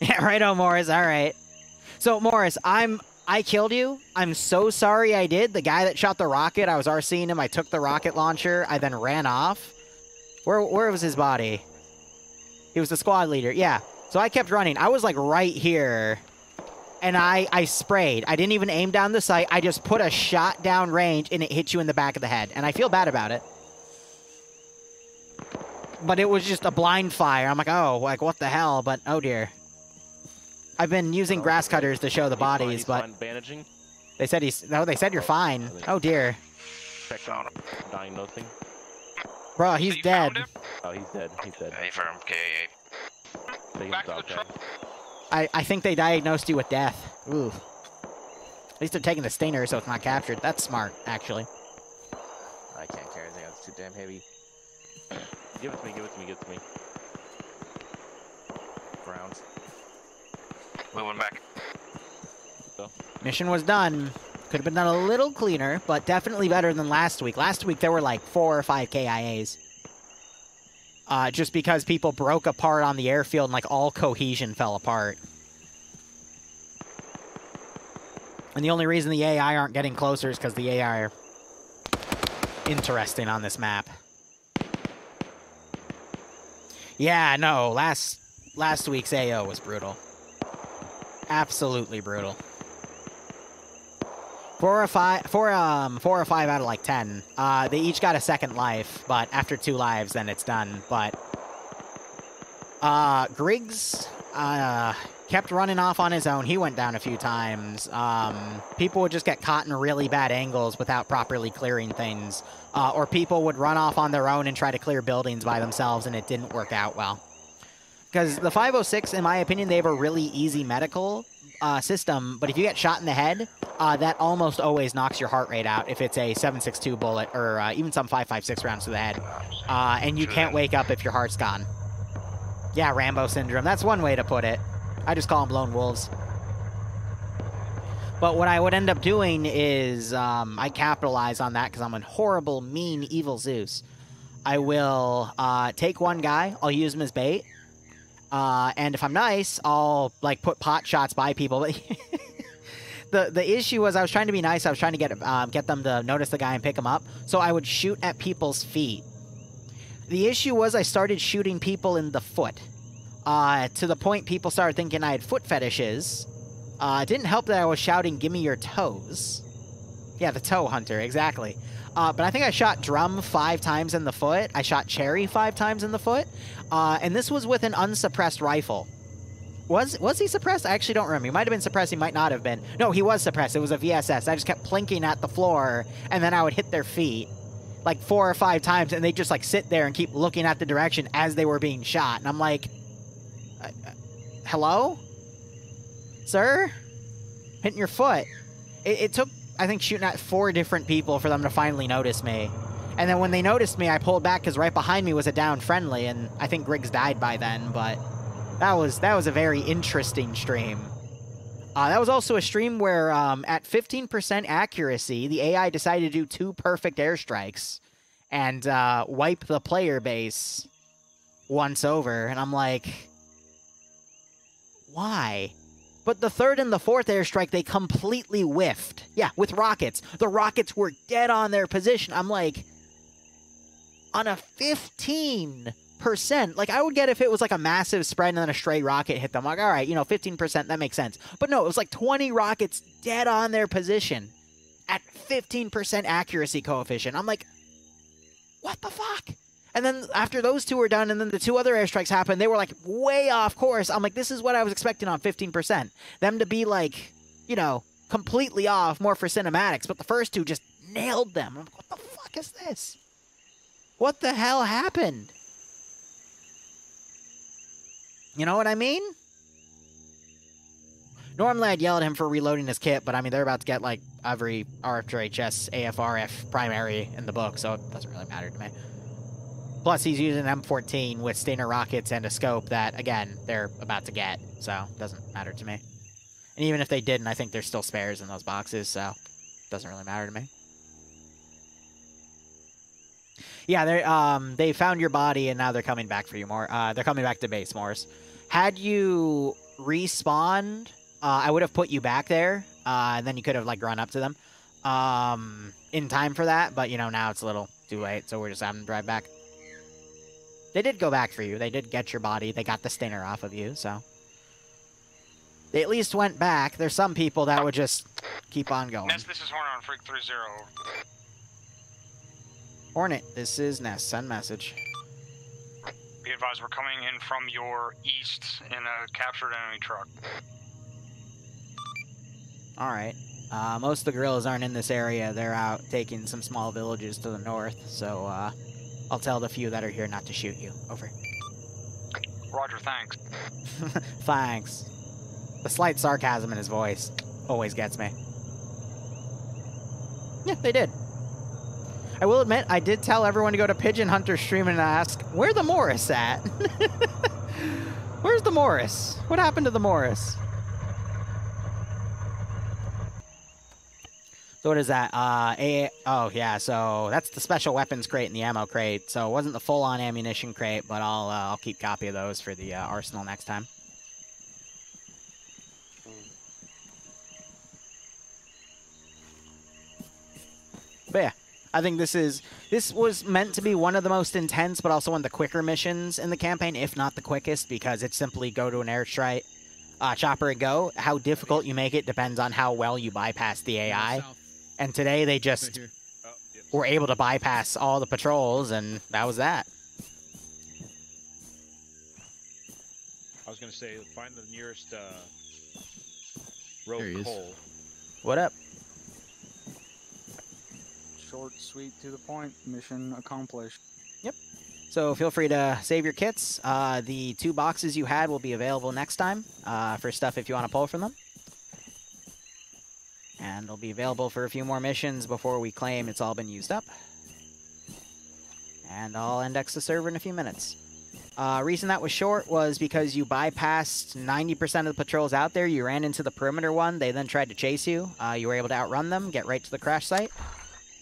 Yeah, righto, Morris. All right. So, Morris, I killed you. I'm so sorry I did. The guy that shot the rocket, I was RCing him. I took the rocket launcher. I then ran off. Where was his body? He was the squad leader. Yeah. So I kept running. I was, like, right here. And I sprayed. I didn't even aim down the sight. I just put a shot down range, and it hit you in the back of the head. And I feel bad about it. But it was just a blind fire. I'm like, oh, like, what the hell? But, oh, dear. I've been using grass cutters to show the bodies, but bandaging. they said they said you're fine. Oh, dear. Check on him. Diagnosing. Bro, he's dead. Oh, he's dead. He's dead. Hey, firm. KA. Take him Back to to the truck. I think they diagnosed you with death. Ooh. At least they're taking the stinger, so it's not captured. That's smart, actually. I can't carry anything. It's too damn heavy. Give it to me. Give it to me. Give it to me. Rounds. Moving back. Mission was done. Could have been done a little cleaner, but definitely better than last week. Last week, there were like 4 or 5 KIAs. Just because people broke apart on the airfield and like all cohesion fell apart. And the only reason the AI aren't getting closer is because the AI are interesting on this map. Yeah, no, last week's AO was brutal. Absolutely brutal. 4 or 5 out of like 10. They each got a second life, but after 2 lives, then it's done. But Griggs kept running off on his own. He went down a few times. People would just get caught in really bad angles without properly clearing things. Or people would run off on their own and try to clear buildings by themselves, and it didn't work out well. Because the 506, in my opinion, they have a really easy medical system, but if you get shot in the head, that almost always knocks your heart rate out if it's a 7.62 bullet or even some 5.56 rounds to the head. And you can't wake up if your heart's gone. Yeah, Rambo syndrome. That's one way to put it. I just call them lone wolves. But what I would end up doing is I capitalize on that because I'm a horrible, mean, evil Zeus. I will take one guy. I'll use him as bait. And if I'm nice, I'll like put pot shots by people. But the issue was I was trying to be nice. I was trying to get them to notice the guy and pick him up. So I would shoot at people's feet. The issue was I started shooting people in the foot. To the point people started thinking I had foot fetishes. It didn't help that I was shouting, "Give me your toes." Yeah, the toe hunter, exactly. But I think I shot Drum 5 times in the foot. I shot Cherry 5 times in the foot. And this was with an unsuppressed rifle. Was he suppressed? I actually don't remember. He might have been suppressed. He might not have been. No, he was suppressed. It was a VSS. I just kept plinking at the floor, and then I would hit their feet like 4 or 5 times, and they'd just like sit there and keep looking at the direction as they were being shot. And I'm like, hello? Sir? Hitting your foot. It took, I think, shooting at 4 different people for them to finally notice me. And then when they noticed me, I pulled back because right behind me was a down friendly, and I think Griggs died by then, but that was a very interesting stream. That was also a stream where at 15% accuracy, the AI decided to do 2 perfect airstrikes and wipe the player base once over. And I'm like, why? But the 3rd and the 4th airstrike, they completely whiffed. Yeah, with rockets. The rockets were dead on their position. I'm like, on a 15%. Like, I would get if it was like a massive spread and then a stray rocket hit them. Like, all right, 15%, that makes sense. But no, it was like 20 rockets dead on their position at 15% accuracy coefficient. I'm like, what the fuck? And then after those two were done and then the two other airstrikes happened, they were like way off course. I'm like, this is what I was expecting on 15%. Them to be like, completely off, more for cinematics. But the first two just nailed them. I'm like, what the fuck is this? What the hell happened? You know what I mean? Normally I'd yell at him for reloading his kit, but I mean, they're about to get like every RFHS, AFRF primary in the book, so it doesn't really matter to me. Plus, he's using an M14 with Stinger rockets and a scope that, again, they're about to get, so it doesn't matter to me. And even if they didn't, I think there's still spares in those boxes, so it doesn't really matter to me. Yeah, they found your body, and now they're coming back for you more. They're coming back to base, Morris. Had you respawned, I would have put you back there, and then you could have, like, run up to them in time for that, but, now it's a little too late, so we're just having to drive back. They did go back for you. They did get your body. They got the Stinger off of you, so. They at least went back. There's some people that would just keep on going. Ness, this is Hornet on Freak 30. Hornet, this is Ness. Send message. Be advised, we're coming in from your east in a captured enemy truck. Alright. Most of the guerrillas aren't in this area. They're out taking some small villages to the north, so, I'll tell the few that are here not to shoot you. Over. Roger, thanks. Thanks. The slight sarcasm in his voice always gets me. Yeah, they did. I will admit, I did tell everyone to go to Pigeon Hunter stream and ask, where the Morris at? Where's the Morris? What happened to the Morris? So what is that? Oh, yeah, so that's the special weapons crate and the ammo crate. So it wasn't the full-on ammunition crate, but I'll keep copy of those for the arsenal next time. But yeah, I think this was meant to be one of the most intense, but also one of the quicker missions in the campaign, if not the quickest, because it's simply go to an airstrike, chopper and go. How difficult you make it depends on how well you bypass the AI. And today they just were able to bypass all the patrols, and that was that. I was going to say, find the nearest road coal. What up? Short, sweet, to the point. Mission accomplished. Yep. So feel free to save your kits. The 2 boxes you had will be available next time for stuff if you want to pull from them. And they'll be available for a few more missions before we claim it's all been used up. And I'll index the server in a few minutes. Reason that was short was because you bypassed 90% of the patrols out there. You ran into the perimeter one. They then tried to chase you. You were able to outrun them, get right to the crash site,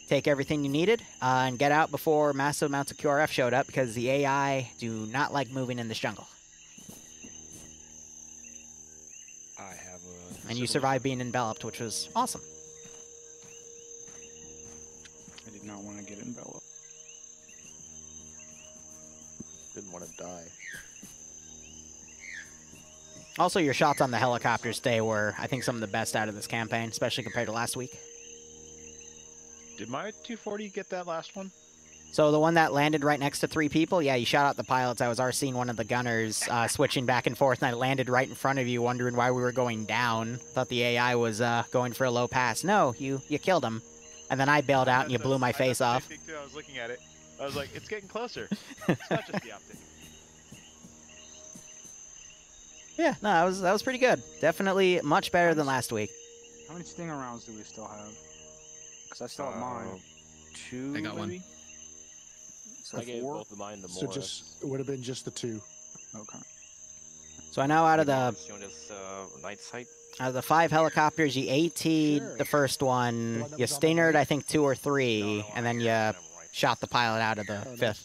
take everything you needed, and get out before massive amounts of QRF showed up because the AI do not like moving in this jungle. And you survived being enveloped, which was awesome. I did not want to get enveloped. Didn't want to die. Also, your shots on the helicopters today were, I think, some of the best out of this campaign, especially compared to last week. Did my 240 get that last one? So the one that landed right next to 3 people, yeah, you shot out the pilots. I was RCing one of the gunners, switching back and forth, and I landed right in front of you, wondering why we were going down. Thought the AI was going for a low pass. No, you killed him. And then I bailed out, and you blew my face off. I was looking at it. I was like, it's getting closer. It's not just the optic. Yeah, no, that was pretty good. Definitely much better than last week. How many Stinger rounds do we still have? Because I still have mine. 2, I got maybe? one. So I gave 4? both of mine to So Morris. it would have been just the 2. Okay. So I know out of the night sight. Out of the 5 helicopters, you AT'd the first one, you Stingered, I think, 2 or 3, and then you shot the pilot out of the 5th.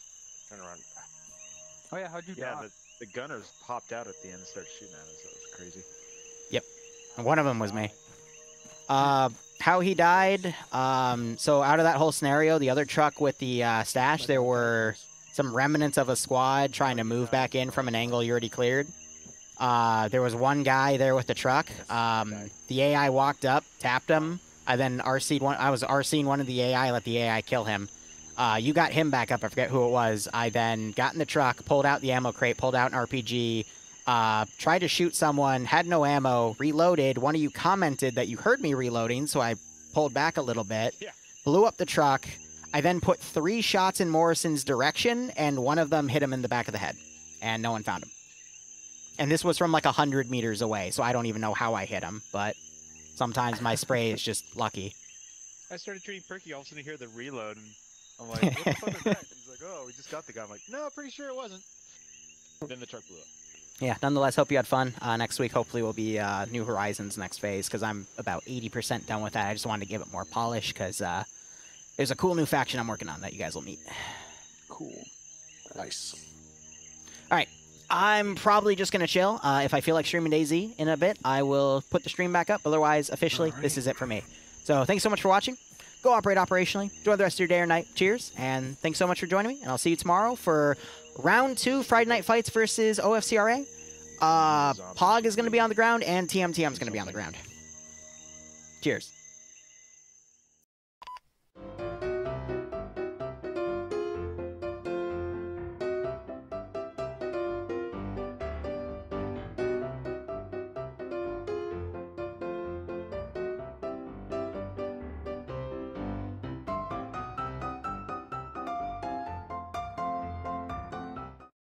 Turn around. Oh yeah, how'd you die? The gunners popped out at the end and started shooting at us, so it was crazy. Yep. And one of them was me. How how he died. So out of that whole scenario, the other truck with the stash, there were some remnants of a squad trying to move back in from an angle you already cleared. There was one guy there with the truck. The AI walked up, tapped him. I then RC'd one. I was RC'ing one of the AI, let the AI kill him. You got him back up. I forget who it was. I then got in the truck, pulled out the ammo crate, pulled out an RPG, tried to shoot someone, had no ammo, reloaded. One of you commented that you heard me reloading, so I pulled back a little bit, blew up the truck. I then put 3 shots in Morrison's direction, and one of them hit him in the back of the head, and no one found him. And this was from like 100 meters away, so I don't even know how I hit him, but sometimes my spray is just lucky. I started treating Perky, all of a sudden I hear the reload, and I'm like, what the fuck is that? And he's like, oh, we just got the guy. I'm like, no, pretty sure it wasn't. Then the truck blew up. Yeah, nonetheless, hope you had fun. Next week, hopefully, will be New Horizons next phase, because I'm about 80% done with that. I just wanted to give it more polish, because there's a cool new faction I'm working on that you guys will meet. Cool. Nice. All right. I'm probably just going to chill. If I feel like streaming DayZ in a bit, I will put the stream back up. Otherwise, officially, this is it for me. So thanks so much for watching. Go operate operationally. Enjoy the rest of your day or night. Cheers. And thanks so much for joining me. And I'll see you tomorrow for Round 2, Friday Night Fights versus OFCRA. Pog is going to be on the ground, and TMTM is going to be on the ground. Cheers.